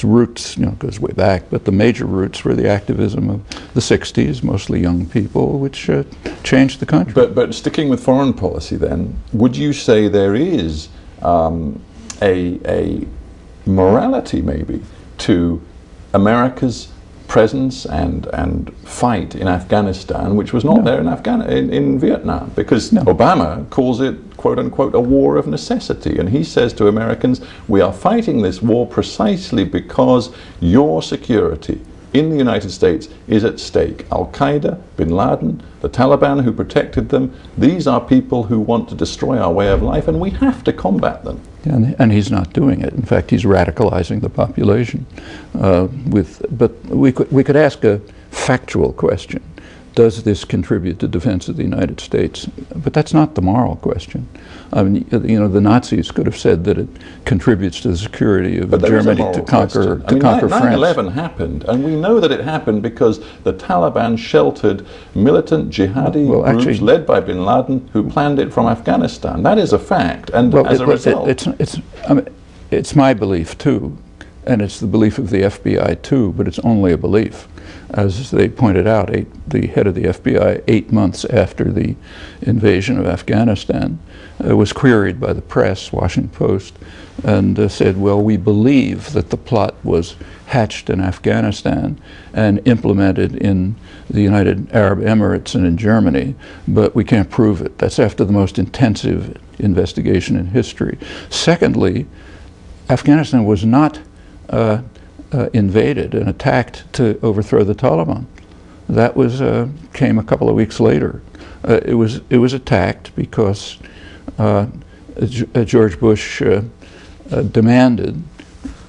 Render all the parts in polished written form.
Roots, goes way back, but the major roots were the activism of the 60s, mostly young people, which changed the country. But sticking with foreign policy then, would you say there is a morality maybe to America's presence and fight in Afghanistan, which was not there in Vietnam, because Obama calls it, quote unquote, a war of necessity, and he says to Americans, we are fighting this war precisely because your security in the United States is at stake. Al-Qaeda, Bin Laden, the Taliban who protected them, these are people who want to destroy our way of life, and we have to combat them. And he's not doing it. In fact, he's radicalizing the population. But we could ask a factual question. Does this contribute to defense of the United States? But that's not the moral question. I mean, the Nazis could have said that it contributes to the security of Germany to conquer France. 9/11 happened, and we know that it happened because the Taliban sheltered militant jihadi groups led by Bin Laden, who planned it from Afghanistan. That is a fact, and as a result, it's my belief too, and it's the belief of the FBI too, but it's only a belief. As they pointed out, the head of the FBI, 8 months after the invasion of Afghanistan, was queried by the press, Washington Post, and said, well, we believe that the plot was hatched in Afghanistan and implemented in the United Arab Emirates and in Germany, but we can't prove it. That's after the most intensive investigation in history. Secondly, Afghanistan was not invaded and attacked to overthrow the Taliban. That came a couple of weeks later. It was attacked because George Bush demanded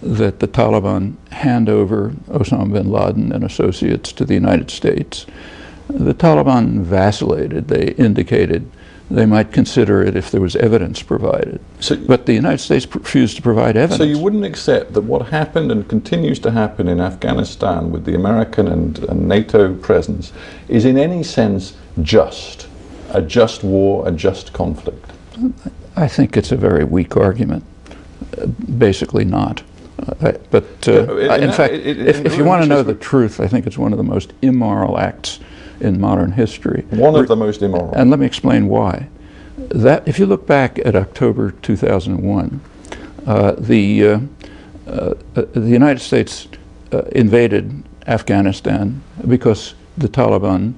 that the Taliban hand over Osama bin Laden and associates to the United States. The Taliban vacillated. They indicated they might consider it if there was evidence provided. But the United States refused to provide evidence. So you wouldn't accept that what happened and continues to happen in Afghanistan with the American and NATO presence is in any sense just? A just war, a just conflict? I think it's a very weak argument. Basically not. In fact, if you want to know the truth, I think it's one of the most immoral acts in modern history. One of the most immoral. And let me explain why. If you look back at October 2001, the United States invaded Afghanistan because the Taliban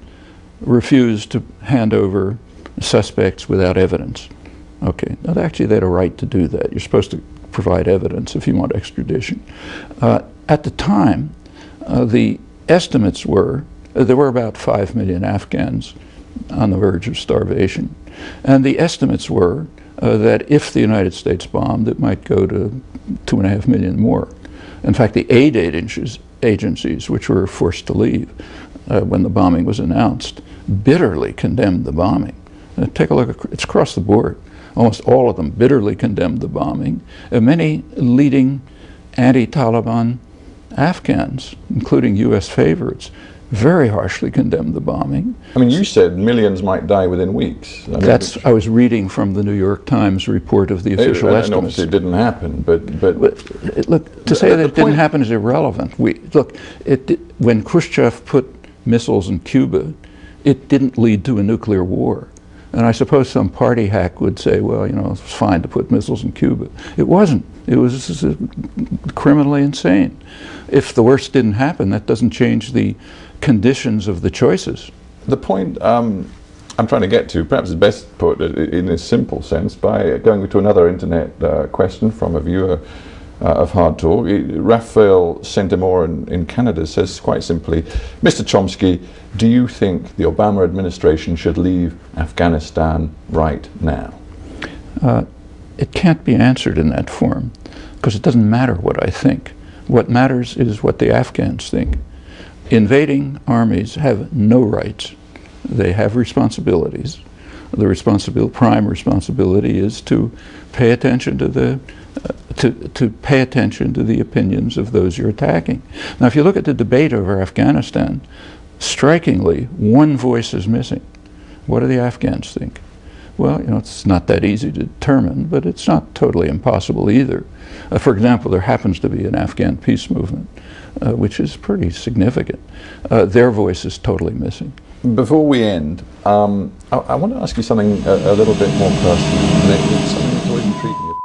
refused to hand over suspects without evidence. Okay, now actually they had a right to do that. You're supposed to provide evidence if you want extradition. At the time, the estimates were there were about 5 million Afghans on the verge of starvation. And the estimates were that if the United States bombed, it might go to 2.5 million more. In fact, the aid agencies, which were forced to leave when the bombing was announced, bitterly condemned the bombing. Take a look, it's across the board. Almost all of them bitterly condemned the bombing. Many leading anti-Taliban Afghans, including U.S. favorites, very harshly condemned the bombing. I mean, you said millions might die within weeks. I was reading from the New York Times report of the official estimates. And obviously it didn't happen, but look, to say that it didn't happen is irrelevant. When Khrushchev put missiles in Cuba, it didn't lead to a nuclear war. And I suppose some party hack would say, well, it's fine to put missiles in Cuba. It wasn't. It was criminally insane. If the worst didn't happen, that doesn't change the conditions of the choices. The point I'm trying to get to, perhaps is best put in a simple sense by going to another internet question from a viewer of HARDtalk. Raphael Sentimore in Canada says quite simply, Mr. Chomsky, do you think the Obama administration should leave Afghanistan right now? It can't be answered in that form because it doesn't matter what I think. What matters is what the Afghans think. Invading armies have no rights. They have responsibilities. The prime responsibility is to pay attention to the opinions of those you're attacking. Now, if you look at the debate over Afghanistan, strikingly, one voice is missing. What do the Afghans think? Well, you know, it's not that easy to determine, but it's not totally impossible either. For example, there happens to be an Afghan peace movement, which is pretty significant. Their voice is totally missing. Before we end, I want to ask you something a little bit more personal. It's something that's always intrigued me.